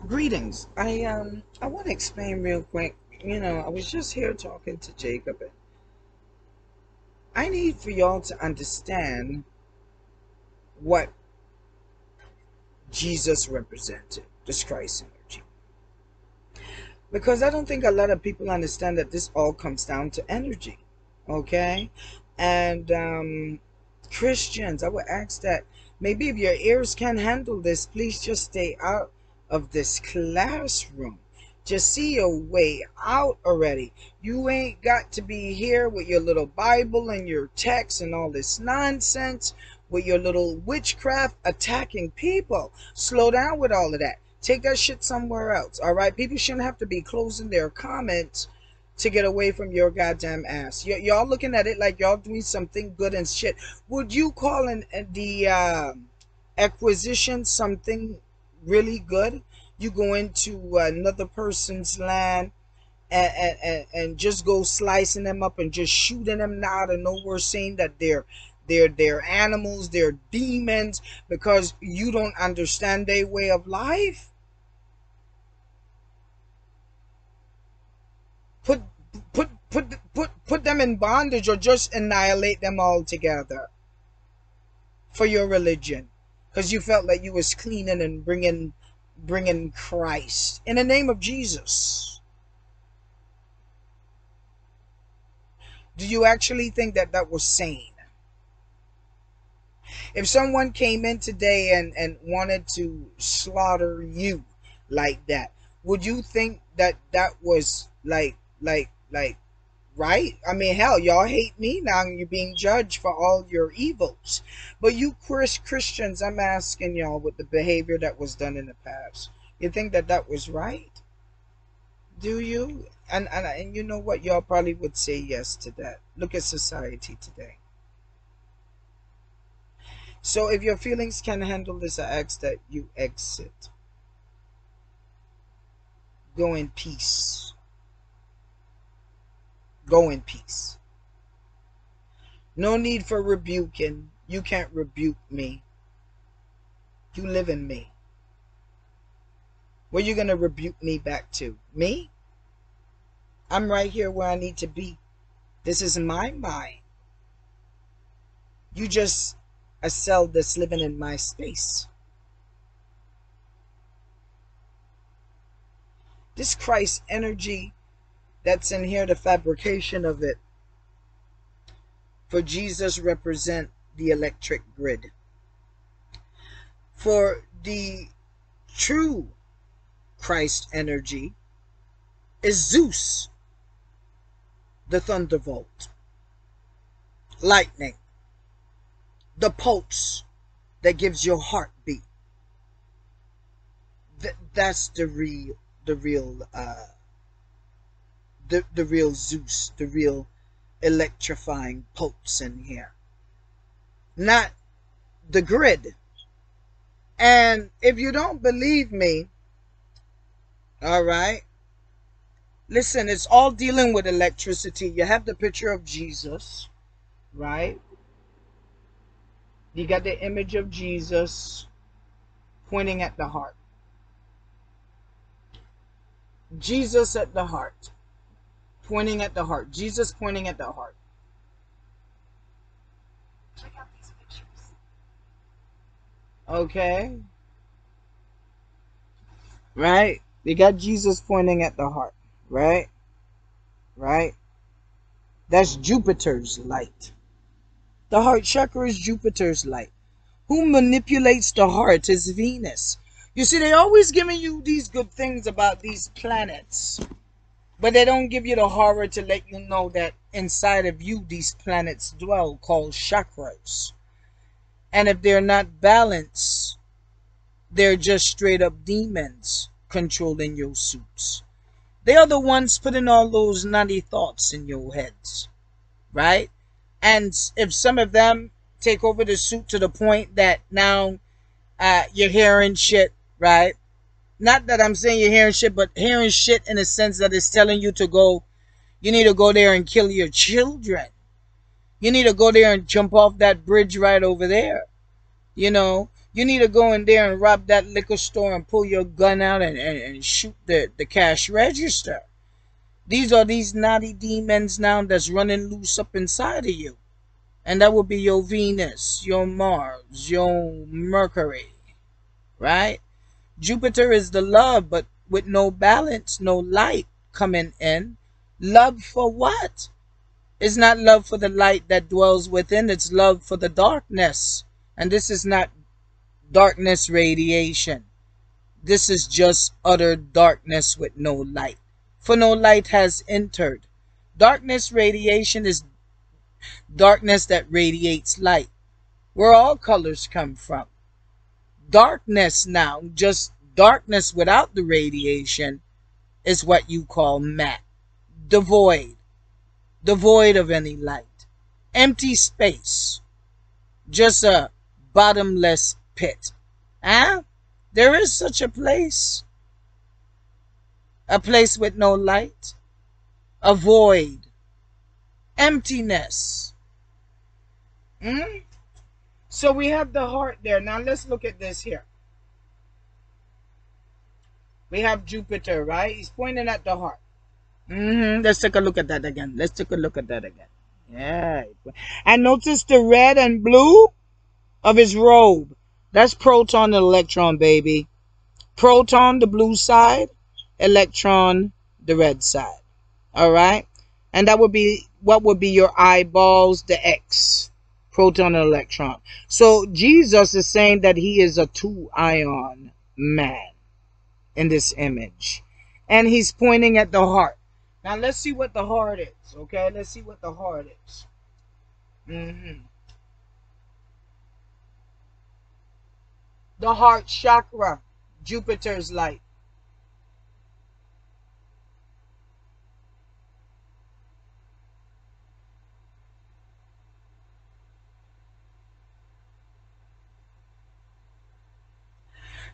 Greetings. I want to explain real quick. I was just here talking to Jacob, and I need for y'all to understand what Jesus represented, this Christ energy. Because I don't think a lot of people understand that this all comes down to energy. Okay? And Christians, I would ask that maybe if your ears can handle this, please just stay out of this classroom. Just see your way out already. You ain't got to be here with your little Bible and your text and all this nonsense with your little witchcraft attacking people. Slow down with all of that. Take that shit somewhere else. All right? People shouldn't have to be closing their comments to get away from your goddamn ass. Y'all looking at it like y'all doing something good and shit. Would you call the acquisition something really good? You go into another person's land and just go slicing them up and just shooting them out of nowhere, saying that they're animals, they're demons, because you don't understand their way of life. Put put them in bondage, or just annihilate them altogether for your religion, because you felt like you was cleaning and bringing Christ in the name of Jesus. Do you actually think that that was sane? If someone came in today and wanted to slaughter you like that, would you think that that was like right? I mean, hell, y'all hate me now. You're being judged for all your evils. But you Christians, I'm asking y'all, with the behavior that was done in the past, you think that that was right? Do you? And you know what? Y'all probably would say yes to that. Look at society today. So if your feelings can handle this, I ask that you exit. Go in peace. Go in peace. No need for rebuking. You can't rebuke me. You live in me. Where you gonna rebuke me back to? Me? I'm right here where I need to be. This is my mind. You just a cell that's living in my space. This Christ energy that's in here, the fabrication of it, for Jesus represent the electric grid. For the true Christ energy is Zeus, the thunderbolt, lightning, the pulse that gives your heartbeat. That's the real the real Zeus, the real electrifying pulse in here, not the grid. And if you don't believe me, all right, listen, it's all dealing with electricity. You have the picture of Jesus, right? You got the image of Jesus pointing at the heart. Jesus at the heart. Pointing at the heart. Jesus pointing at the heart. Check out these pictures. Okay. Right? You got Jesus pointing at the heart. Right? Right? That's Jupiter's light. The heart chakra is Jupiter's light. Who manipulates the heart is Venus. You see, they always giving you these good things about these planets, but they don't give you the horror to let you know that inside of you these planets dwell, called chakras. And if they're not balanced, they're just straight up demons controlling your suits. They are the ones putting all those naughty thoughts in your heads, right? And if some of them take over the suit to the point that now you're hearing shit, right? Not that I'm saying you're hearing shit, but hearing shit in a sense that it's telling you to go, you need to go there and kill your children. You need to go there and jump off that bridge right over there. You know, You need to go in there and rob that liquor store and pull your gun out and shoot the cash register. These are these naughty demons now that's running loose up inside of you. And that will be your Venus, your Mars, your Mercury, right? Jupiter is the love, but with no balance, no light coming in. Love for what? It's not love for the light that dwells within, it's love for the darkness. And this is not darkness radiation. This is just utter darkness with no light. For no light has entered. Darkness radiation is darkness that radiates light. Where all colors come from. Darkness now, just darkness without the radiation, is what you call matte. Devoid. Devoid of any light. Empty space. Just a bottomless pit. Huh? There is such a place. A place with no light. A void. Emptiness. So we have the heart there. Now let's look at this here. We have Jupiter, right? He's pointing at the heart. Let's take a look at that again. Let's take a look at that again. Yeah. And notice the red and blue of his robe. That's proton and electron, baby. Proton, the blue side. Electron, the red side. All right? And that would be, what would be your eyeballs? The X. Proton and electron. So Jesus is saying that he is a 2-ion man in this image. And he's pointing at the heart. Now let's see what the heart is. Okay, let's see what the heart is. The heart chakra. Jupiter's light.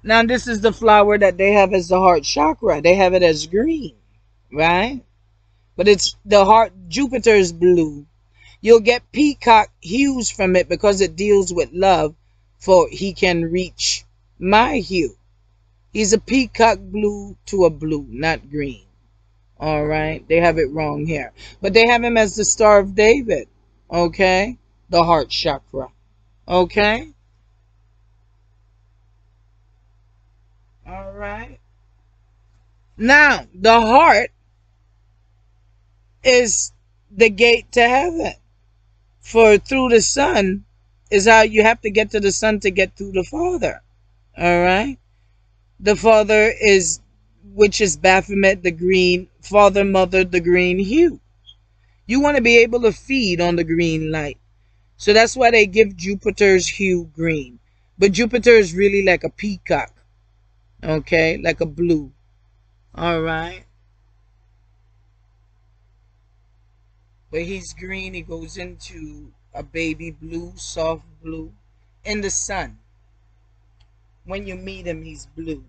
Now this is the flower that they have as the heart chakra. They have it as green, right? But it's the heart. Jupiter is blue. You'll get peacock hues from it because it deals with love, for he can reach my hue. He's a peacock blue to a blue, not green. All right, they have it wrong here. But they have him as the Star of David, okay? The heart chakra, okay? All right. Now, the heart is the gate to heaven. For through the Son is how you have to get to the Son to get through the Father. All right. The Father is, which is Baphomet, the green. Father, Mother, the green hue. You want to be able to feed on the green light. So that's why they give Jupiter's hue green. But Jupiter is really like a peacock. Okay, like a blue. All right. But he's green. He goes into a baby blue, soft blue. In the sun. When you meet him, he's blue.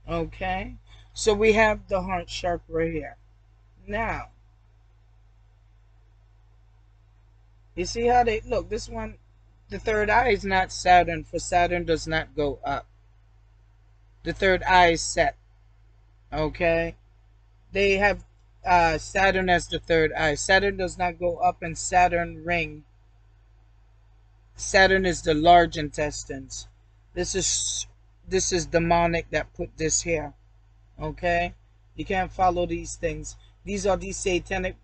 Okay. So we have the heart chakra here. Now. You see how they look? This one, the third eye is not Saturn. For Saturn does not go up. The third eye is set. Okay. They have Saturn as the third eye. Saturn does not go up, and Saturn ring. Saturn is the large intestines. This is demonic that put this here. Okay. You can't follow these things. These are these satanic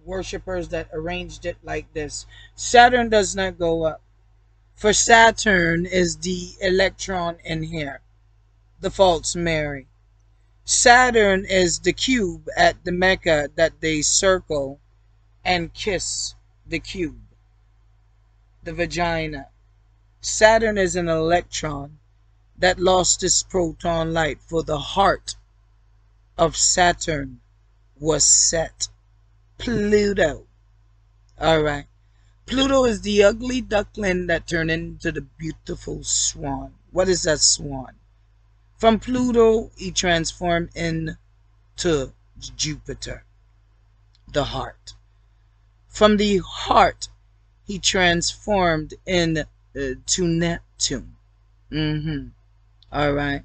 worshippers that arranged it like this. Saturn does not go up. For Saturn is the electron in here. The false Mary. Saturn is the cube at the Mecca that they circle and kiss the cube. The vagina. Saturn is an electron that lost its proton light, for the heart of Saturn was set. Pluto. Alright. Pluto is the ugly duckling that turned into the beautiful swan. What is that swan? From Pluto, he transformed into Jupiter, the heart. From the heart, he transformed into Neptune. All right.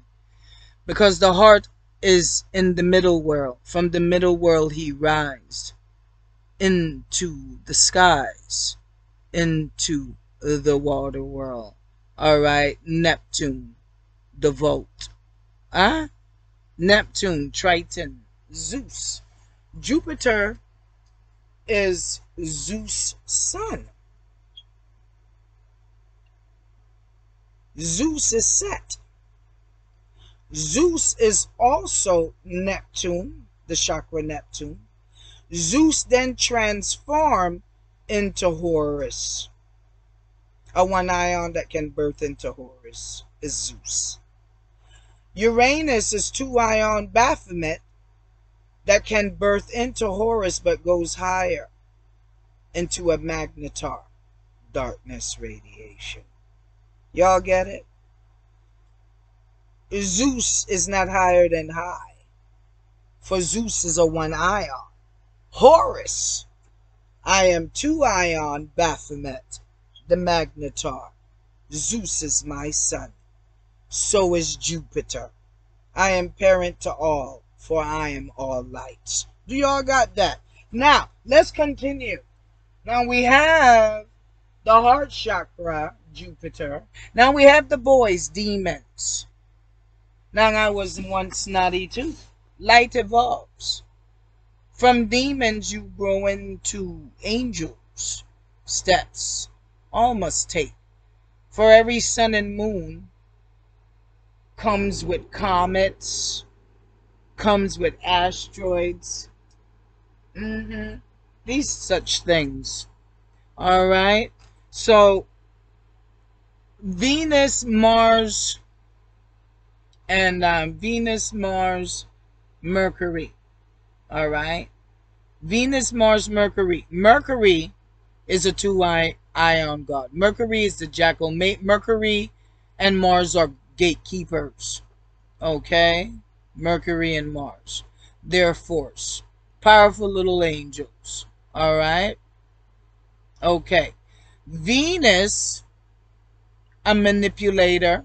Because the heart is in the middle world. From the middle world, he rises into the skies, into the water world. All right. Neptune, the volt. Neptune, Triton, Zeus. Jupiter is Zeus' son. Zeus is Set. Zeus is also Neptune, the chakra Neptune. Zeus then transformed into Horus. A one ion that can birth into Horus is Zeus. Uranus is two ion Baphomet that can birth into Horus but goes higher into a magnetar, darkness radiation. Y'all get it? Zeus is not higher than high, for Zeus is a one ion. Horus, I am two ion Baphomet, the magnetar. Zeus is my son. So is Jupiter. I am parent to all, for I am all light. Do y'all got that? Now, let's continue. Now we have the heart chakra, Jupiter. Now we have the boys, demons. Now I was once naughty too. Light evolves. From demons you grow into angels. Steps all must take. For every sun and moon comes with comets, comes with asteroids. These such things. All right. So Venus, Mars, and Venus, Mars, Mercury. All right. Venus, Mars, Mercury. Mercury is a two-ion god. Mercury is the jackal. Mercury and Mars are gatekeepers. Okay. Mercury and Mars. They're force. Powerful little angels. All right. Okay. Venus, a manipulator.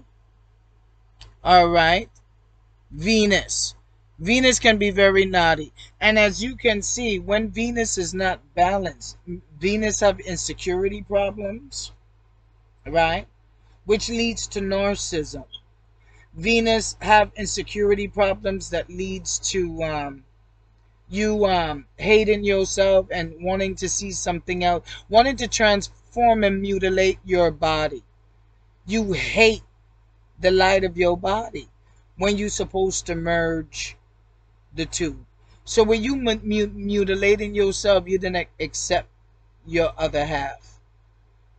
All right. Venus. Venus can be very naughty. And as you can see, when Venus is not balanced, Venus have insecurity problems, right? Which leads to narcissism. Venus have insecurity problems that leads to you hating yourself and wanting to see something else, wanting to transform and mutilate your body. You hate the light of your body when you're supposed to merge the two. So when you mutilating yourself, you didn't accept your other half.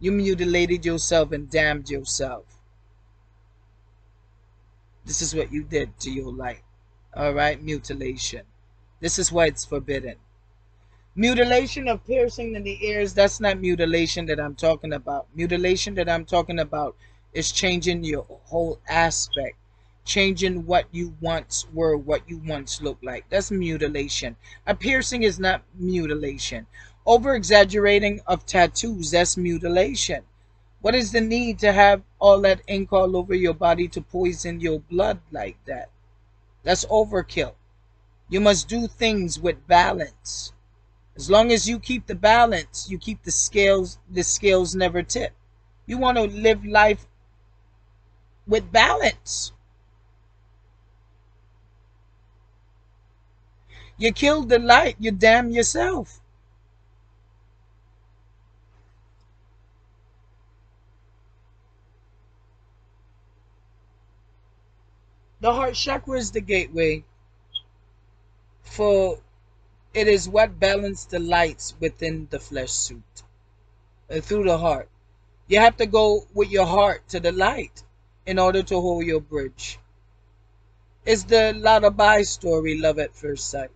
You mutilated yourself and damned yourself. This is what you did to your light. All right, mutilation. This is why it's forbidden. Mutilation of piercing in the ears, that's not mutilation that I'm talking about. Mutilation that I'm talking about is changing your whole aspect. Changing what you once were, what you once looked like. That's mutilation. A piercing is not mutilation. Over-exaggerating of tattoos, that's mutilation. What is the need to have all that ink all over your body to poison your blood like that? That's overkill. You must do things with balance. As long as you keep the balance, you keep the scales never tip. You want to live life with balance. You kill the light, you damn yourself. The heart chakra is the gateway, for it is what balances the lights within the flesh suit through the heart. You have to go with your heart to the light in order to hold your bridge. It's the lullaby story, love at first sight.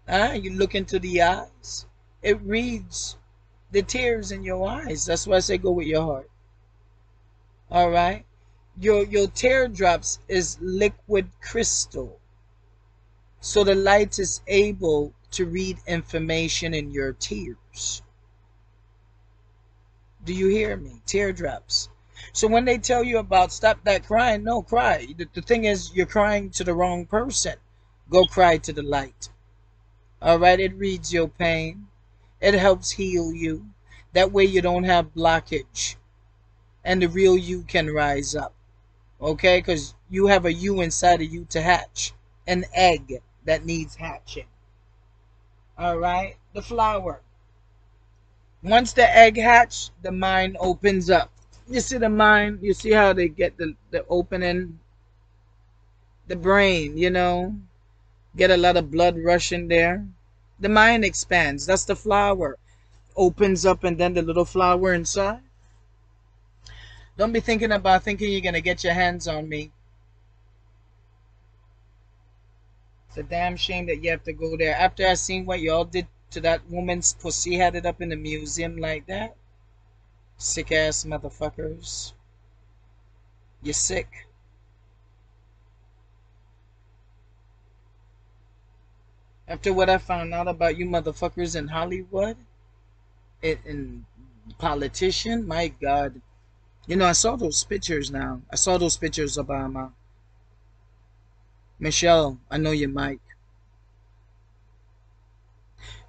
You look into the eyes. It reads the tears in your eyes. That's why I say go with your heart. All right. Your teardrops is liquid crystal. So the light is able to read information in your tears. Do you hear me? Teardrops. So when they tell you about stop that crying, no, cry. The thing is, you're crying to the wrong person. Go cry to the light. All right, it reads your pain. It helps heal you. That way you don't have blockage, and the real you can rise up. Okay, because you have a you inside of you to hatch, an egg that needs hatching. All right, the flower. Once the egg hatch, the mind opens up. You see the mind. You see how they get the opening, the brain. Get a lot of blood rushing there. The mind expands. That's the flower. Opens up, and then the little flower inside. Don't be thinking you're gonna get your hands on me. It's a damn shame that you have to go there. After I seen what y'all did to that woman's pussy, had it up in the museum like that. Sick ass motherfuckers. You're sick. After what I found out about you motherfuckers in Hollywood, in politician, my God. I saw those pictures now. I saw those pictures, Obama. Michelle, I know your mic.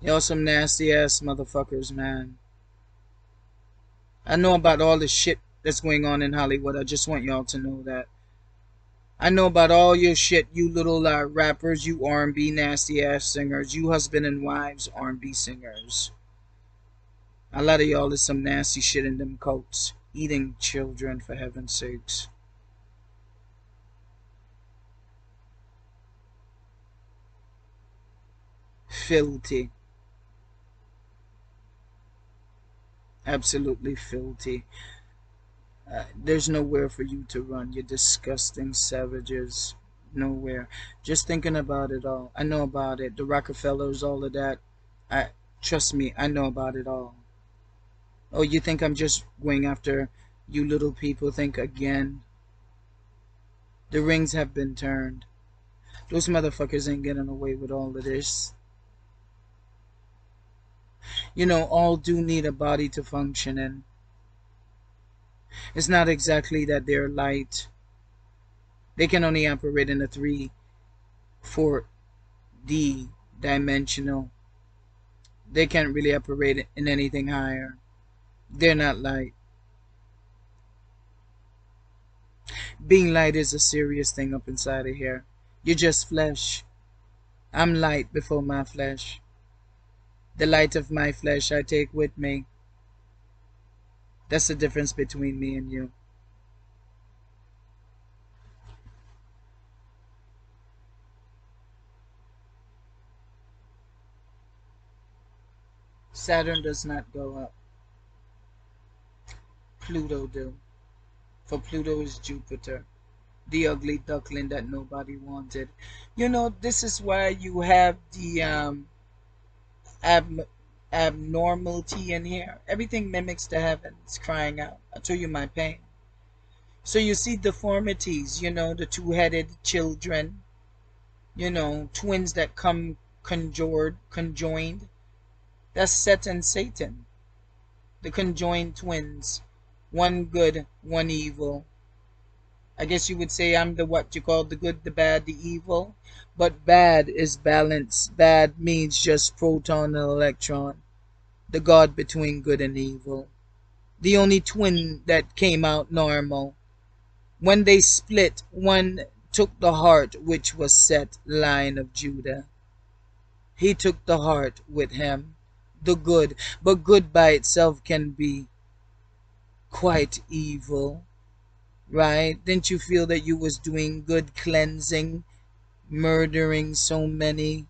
Y'all some nasty ass motherfuckers, man. I know about all the shit that's going on in Hollywood. I just want y'all to know that. I know about all your shit, you little rappers, you R&B nasty ass singers, you husband and wives R&B singers. A lot of y'all is some nasty shit in them coats. Eating children, for heaven's sakes. Filthy. Absolutely filthy. There's nowhere for you to run. You disgusting savages. Nowhere. Just thinking about it all. I know about it. The Rockefellers, all of that. Trust me, I know about it all. Oh, you think I'm just going after you little people? Think again. The rings have been turned. Those motherfuckers ain't getting away with all of this. All do need a body to function in. It's not exactly that they're light. They can only operate in a 3, 4D dimensional. They can't really operate in anything higher. They're not light. Being light is a serious thing up inside of here. You're just flesh. I'm light before my flesh. The light of my flesh I take with me. That's the difference between me and you. Saturn does not go up. Pluto do. For Pluto is Jupiter. The ugly duckling that nobody wanted. This is why you have the abnormality in here. Everything mimics the heavens crying out. I told you my pain. So you see deformities, the two-headed children, twins that come conjoined. That's Set and Satan. The conjoined twins. One good, one evil. I guess you would say I'm the what you call the good, the bad, the evil. But bad is balance. Bad means just proton and electron. The God between good and evil. The only twin that came out normal. When they split, one took the heart which was Set, line of Judah. He took the heart with him. The good. But good by itself can be quite evil. Right? Didn't you feel that you was doing good cleansing, murdering so many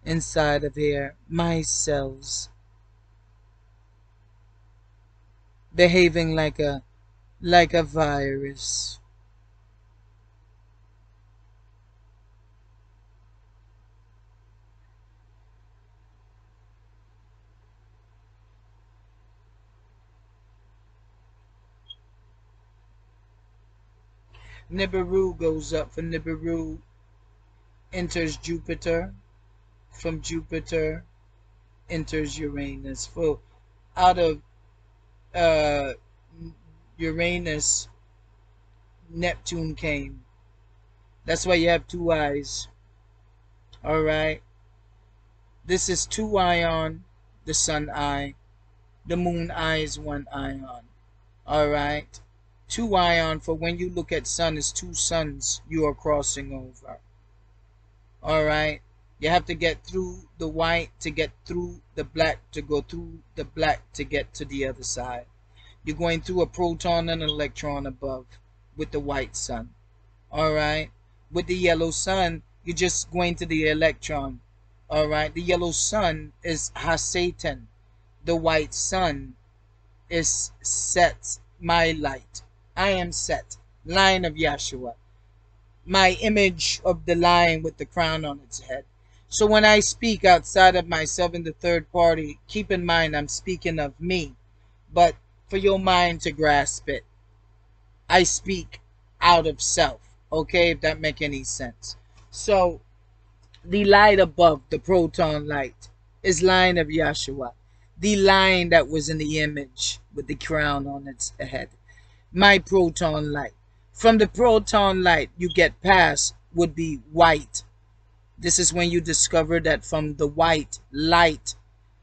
inside of here? My cells. Behaving like a virus. Nibiru goes up. For Nibiru enters Jupiter. From Jupiter enters Uranus. For out of Uranus, Neptune came. That's why you have two eyes. All right. This is two ion, the sun eye. The moon eye is one ion. All right. Two ion for when you look at sun is two suns you are crossing over. All right. You have to get through the white to get through the black to go through the black to get to the other side. You're going through a proton and an electron above with the white sun. All right. With the yellow sun, you're just going to the electron. All right. The yellow sun is Ha-Satan. The white sun is Set, my light. I am Set, line of Yahshua. My image of the lion with the crown on its head. So when I speak outside of myself in the third party, keep in mind I'm speaking of me. But for your mind to grasp it, I speak out of self. Okay, if that make any sense. So the light above, the proton light, is line of Yahshua. The line that was in the image with the crown on its head. My proton light. From the proton light you get past would be white. This is when you discover that from the white light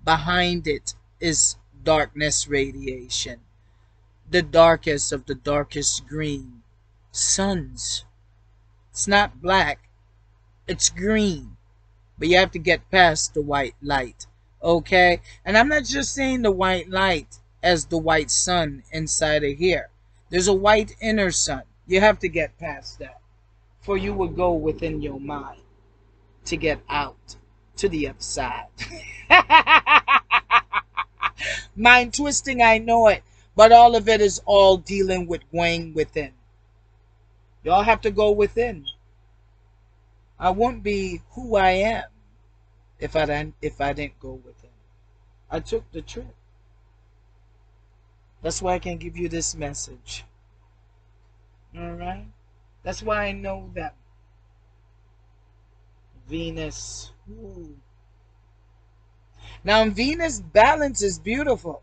behind it is darkness radiation. The darkest of the darkest green. Suns. It's not black. It's green. But you have to get past the white light. Okay? And I'm not just saying the white light as the white sun inside of here. There's a white inner sun. You have to get past that. For you will go within your mind to get out to the other side. Mind twisting, I know it. But all of it is all dealing with going within. Y'all have to go within. I wouldn't be who I am if I didn't go within. I took the trip. That's why I can give you this message. Alright? That's why I know that Venus. Ooh. Now Venus balance is beautiful.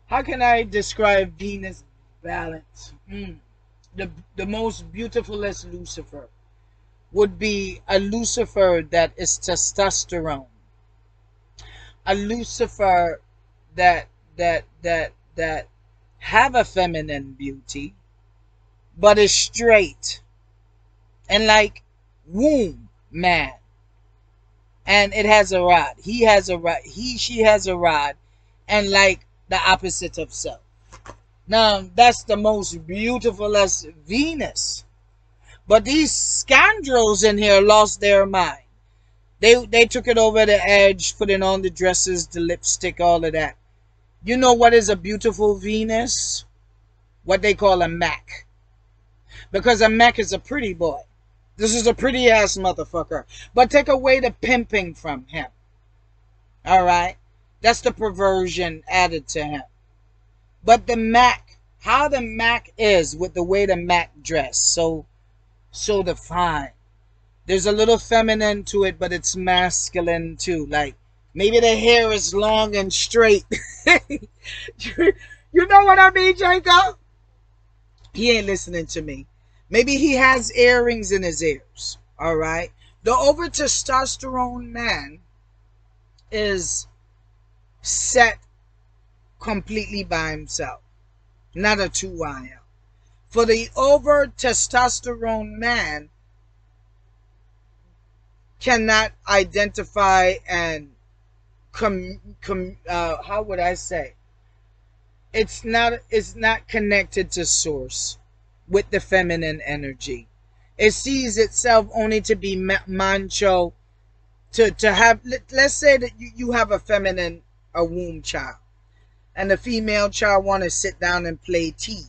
How can I describe Venus balance? The most beautifulest Lucifer would be a Lucifer that is testosterone. A Lucifer that have a feminine beauty, but is straight and like womb man. And it has a rod. He has a rod. She has a rod, and like the opposite of self. Now that's the most beautifulest Venus. But these scoundrels in here lost their mind. They took it over the edge, putting on the dresses, the lipstick, all of that. You know what is a beautiful Venus? What they call a Mac. Because a Mac is a pretty boy. This is a pretty ass motherfucker. But take away the pimping from him. Alright? That's the perversion added to him. But the Mac, how the Mac is with the way the Mac dress, so defined. There's a little feminine to it, but it's masculine too. Like, maybe the hair is long and straight. You know what I mean, Jacob? He ain't listening to me. Maybe he has earrings in his ears. Alright? The over testosterone man is set completely by himself. Not a two ion. For the over testosterone man cannot identify and how would I say? It's not connected to source with the feminine energy. It sees itself only to be macho, to have, let's say that you have a womb child, and the female child want to sit down and play tea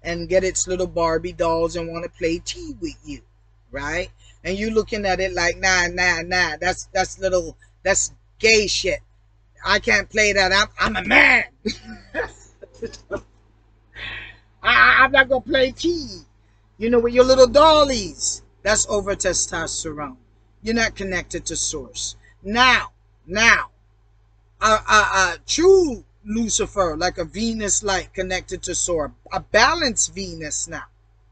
and get its little Barbie dolls and want to play tea with you, right? And you looking at it like, nah, that's gay shit. I can't play that. I'm a man. I'm not gonna play tea. You know, with your little dollies. That's over testosterone. You're not connected to source. Now, a true Lucifer, like a Venus light connected to Source. A balanced Venus now,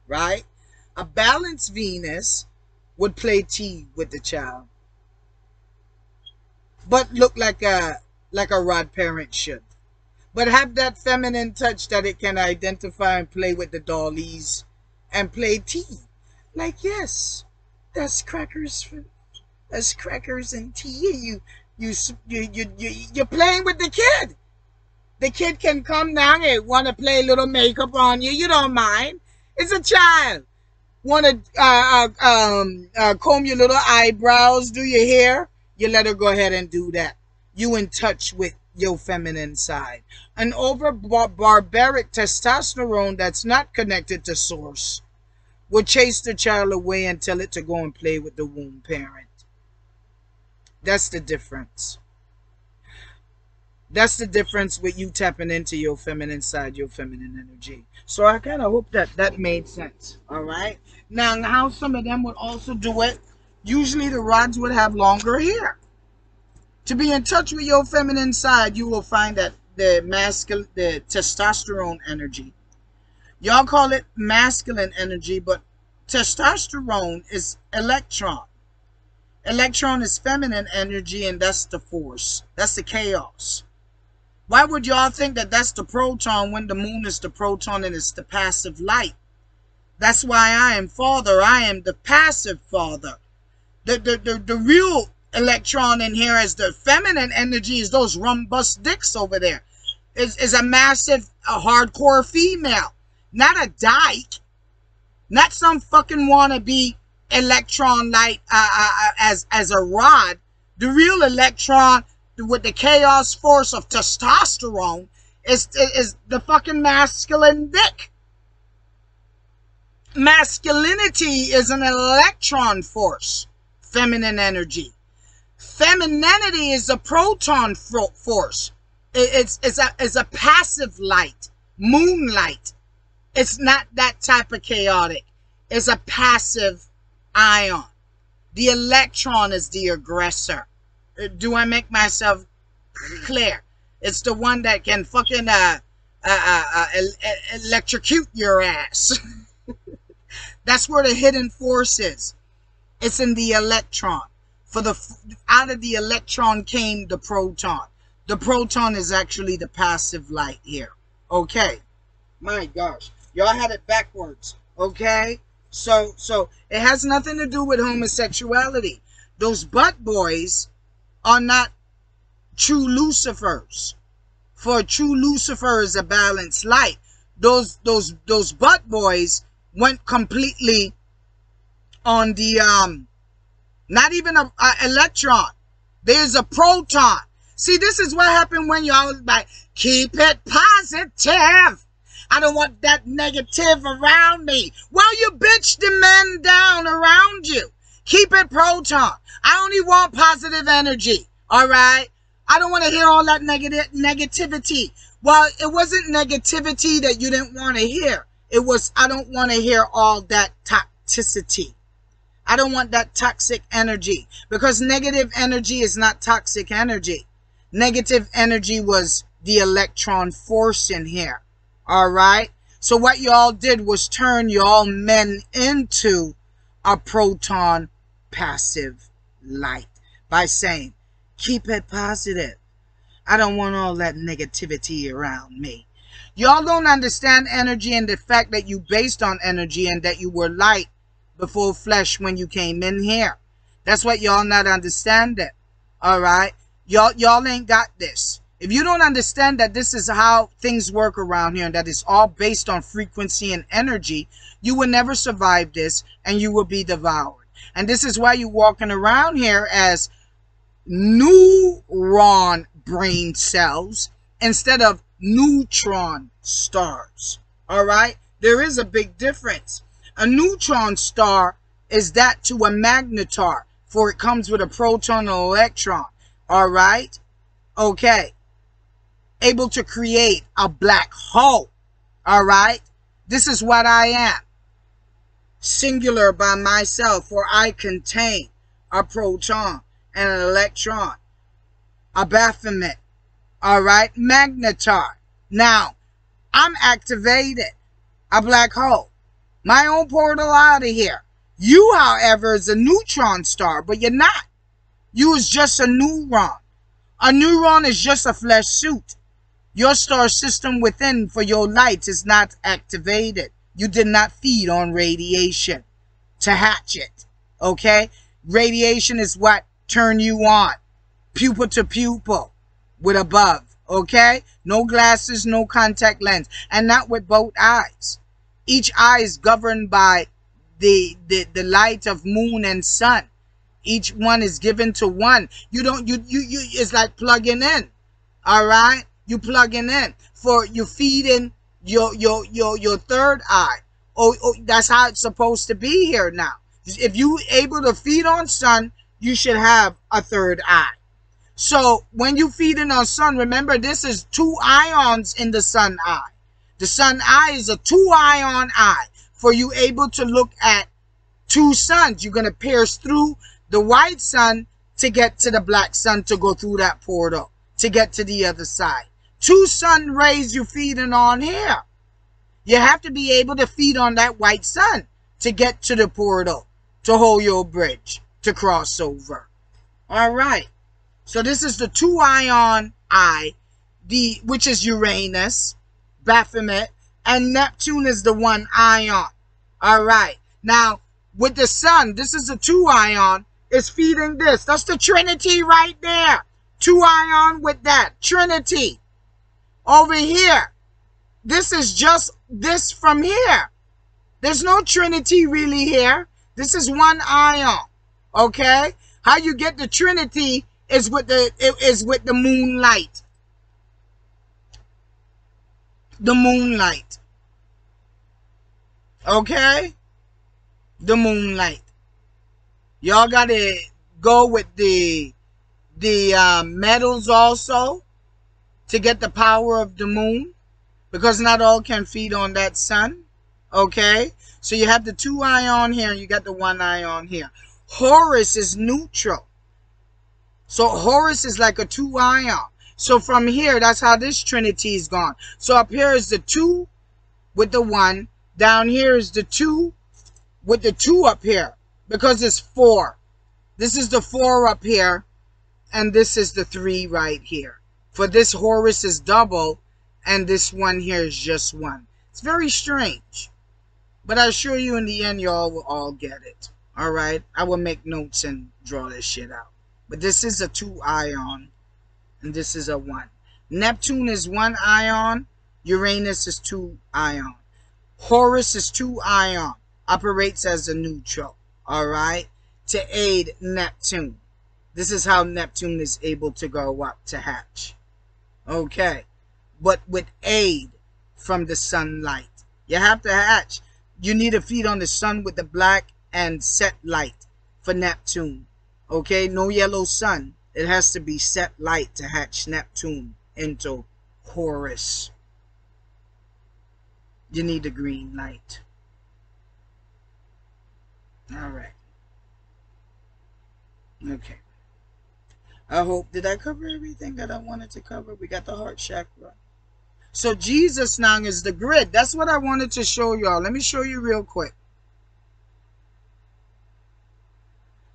right? A balanced Venus would play T with the child, but look like a rod parent should. But have that feminine touch that it can identify and play with the dollies and play T. Like, yes, that's crackers. That's crackers and tea. You're playing with the kid. The kid can come down and want to play a little makeup on you. You don't mind. It's a child. Want to comb your little eyebrows, do your hair. You let her go ahead and do that. You in touch with your feminine side. An over barbaric testosterone that's not connected to source will chase the child away and tell it to go and play with the womb parent. That's the difference. That's the difference with you tapping into your feminine side, your feminine energy. So I kind of hope that made sense. All right. Now, how some of them would also do it, usually the rods would have longer hair. To be in touch with your feminine side, you will find that the testosterone energy. Y'all call it masculine energy, but testosterone is electron. Electron is feminine energy, and that's the force. That's the chaos. Why would y'all think that that's the proton when the moon is the proton and it's the passive light? That's why I am father. I am the passive father. The real electron in here is the feminine energy, is those rumbust dicks over there. Is a massive, a hardcore female. Not a dyke. Not some fucking wannabe electron light as a rod. The real electron with the chaos force of testosterone is the fucking masculine dick. Masculinity is an electron force, feminine energy. Femininity is a proton force. It's a passive light, moonlight. It's not that type of chaotic. It's a passive ion. The electron is the aggressor. Do I make myself clear? It's the one that can fucking electrocute your ass. That's where the hidden force is. It's in the electron. Out of the electron came the proton. The proton is actually the passive light here. Okay. My gosh. Y'all had it backwards. Okay. So it has nothing to do with homosexuality. Those butt boys are not true Lucifers. For a true Lucifer is a balanced light. Those butt boys went completely on the not even a electron. There's a proton. See, this is what happened when y'all like, keep it positive. I don't want that negative around me. Well, you bitch the men down around you. Keep it proton. I only want positive energy. All right? I don't want to hear all that negativity. Well, it wasn't negativity that you didn't want to hear. It was, I don't want to hear all that toxicity. I don't want that toxic energy, because negative energy is not toxic energy. Negative energy was the electron force in here. All right. So what y'all did was turn y'all men into a proton passive light by saying, keep it positive. I don't want all that negativity around me. Y'all don't understand energy and the fact that you based on energy and that you were light before flesh when you came in here. That's what y'all not understanding. All right. Y'all ain't got this. If you don't understand that this is how things work around here and that it's all based on frequency and energy, you will never survive this and you will be devoured. And this is why you're walking around here as neuron brain cells instead of neutron stars. All right? There is a big difference. A neutron star is that to a magnetar, for it comes with a proton and electron. All right? Okay. Able to create a black hole. All right? This is what I am. Singular by myself, for I contain a proton and an electron, a Baphomet, All right, magnetar. Now, I'm activated, a black hole. My own portal out of here. You, however, is a neutron star, but you're not. You is just a neuron. A neuron is just a flesh suit. Your star system within for your light is not activated. You did not feed on radiation to hatch it. Okay? Radiation is what turn you on. Pupil to pupil with above. Okay? No glasses, no contact lens. And not with both eyes. Each eye is governed by the light of moon and sun. Each one is given to one. You it's like plugging in. All right? You plugging in for you feeding your third eye. Oh, that's how it's supposed to be here now. If you able to feed on sun, you should have a third eye. So when you feeding on sun, remember this is 2 ions in the sun eye. The sun eye is a 2 ion eye. For you able to look at 2 suns, you're going to pierce through the white sun to get to the black sun to go through that portal to get to the other side. 2 sun rays you feeding on here. You have to be able to feed on that white sun to get to the portal, to hold your bridge, to cross over. All right. So this is the 2 ion eye, which is Uranus, Baphomet, and Neptune is the 1 ion. All right. Now, with the sun, this is a 2 ion. It's feeding this. That's the Trinity right there. 2 ion with that. Trinity. Over here. This is just this from here. There's no Trinity really here. This is 1 ion. Okay? How you get the Trinity is with the moonlight. The moonlight. Okay? The moonlight. Y'all gotta go with the metals also to get the power of the moon, because not all can feed on that sun. Okay? So you have the 2 ion here and you got the 1 ion here. Horus is neutral. So Horus is like a 2 ion. So from here, that's how this Trinity is gone. So up here is the 2 with the 1. Down here is the 2 with the 2 up here. Because it's 4. This is the 4 up here. And this is the 3 right here. For this Horus is double. And this one here is just 1. It's very strange. But I assure you in the end, y'all will all get it. Alright? I will make notes and draw this shit out. But this is a 2 ion. And this is a 1. Neptune is 1 ion. Uranus is 2 ion. Horus is 2 ion. Operates as a neutral. Alright? To aid Neptune. This is how Neptune is able to go up to hatch. Okay. But with aid from the sunlight. You have to hatch. You need to feed on the sun with the black and set light for Neptune. Okay? No yellow sun. It has to be set light to hatch Neptune into Horus. You need the green light. Alright. Okay. I hope, did I cover everything that I wanted to cover? We got the heart chakra. So Jesus now is the grid. That's what I wanted to show y'all. Let me show you real quick.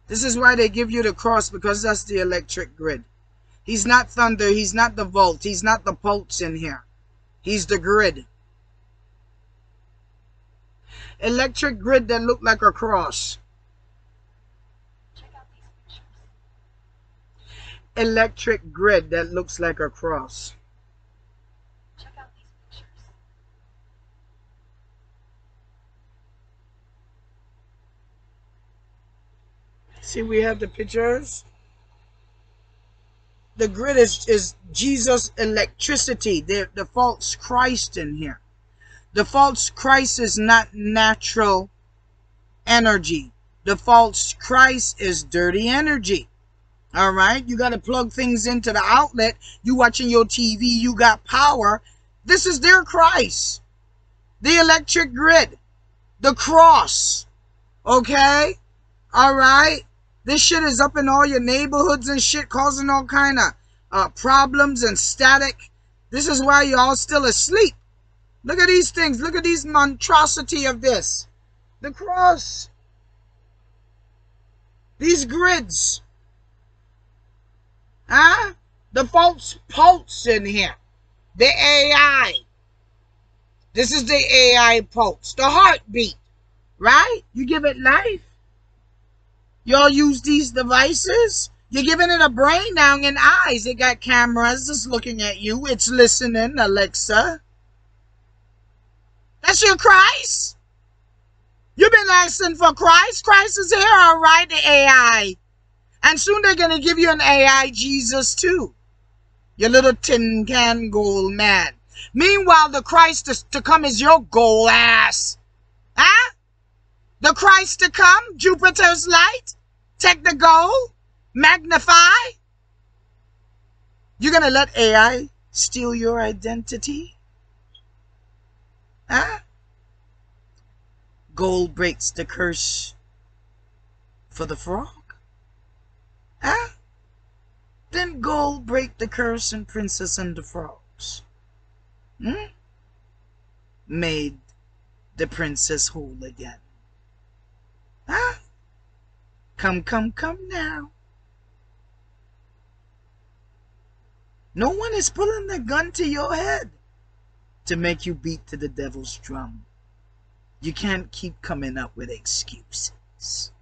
This is why they give you the cross, because that's the electric grid. He's not thunder. He's not the volt. He's not the pulse in here. He's the grid. Electric grid that look like a cross. Check out these pictures. Electric grid that looks like a cross. Check out these pictures. See, we have the pictures. The grid is Jesus' electricity. The false Christ in here. The false Christ is not natural energy. The false Christ is dirty energy. All right? You got to plug things into the outlet. You watching your TV, you got power. This is their Christ. The electric grid. The cross. Okay? All right? This shit is up in all your neighborhoods and shit, causing all kind of problems and static. This is why you're all still asleep. Look at these things. Look at these monstrosity of this. The cross. These grids. Huh? The false pulse in here. The AI. This is the AI pulse. The heartbeat. Right? You give it life. Y'all use these devices. You're giving it a brain now and eyes. It got cameras that's looking at you. It's listening, Alexa. That's your Christ? You've been asking for Christ. Christ is here, all right, the AI. And soon they're going to give you an AI Jesus too. Your little tin can gold man. Meanwhile, the Christ to come is your gold ass. Huh? The Christ to come, Jupiter's light. Take the gold. Magnify. You're going to let AI steal your identity? Huh? Gold breaks the curse for the frog? Huh? Then gold break the curse in Princess and the Frogs. Made the princess whole again. Huh? Come, come, come now. No one is pulling the gun to your head to make you beat to the devil's drum. You can't keep coming up with excuses.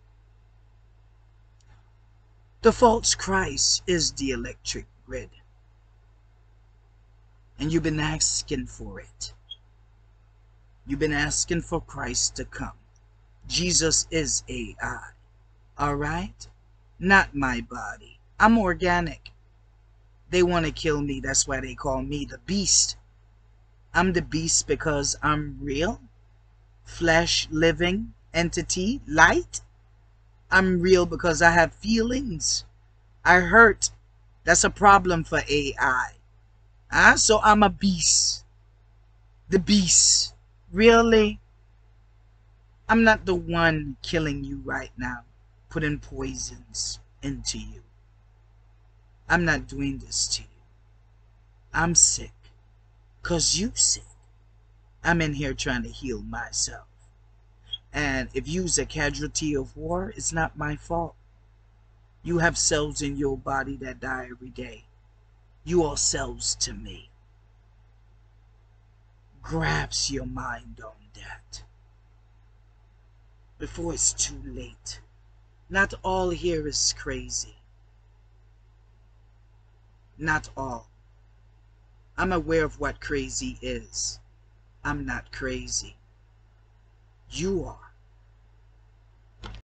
The false Christ is the electric grid. And you've been asking for it. You've been asking for Christ to come. Jesus is AI. Alright? Not my body. I'm organic. They want to kill me. That's why they call me the beast. I'm the beast because I'm real. Flesh, living, entity, light. I'm real because I have feelings. I hurt. That's a problem for AI. So I'm a beast. The beast. Really? I'm not the one killing you right now. Putting poisons into you. I'm not doing this to you. I'm sick. 'Cause you sick. I'm in here trying to heal myself. And if you's a casualty of war, it's not my fault. You have cells in your body that die every day. You are cells to me. Grasp your mind on that. Before it's too late. Not all here is crazy. Not all. I'm aware of what crazy is. I'm not crazy. You are.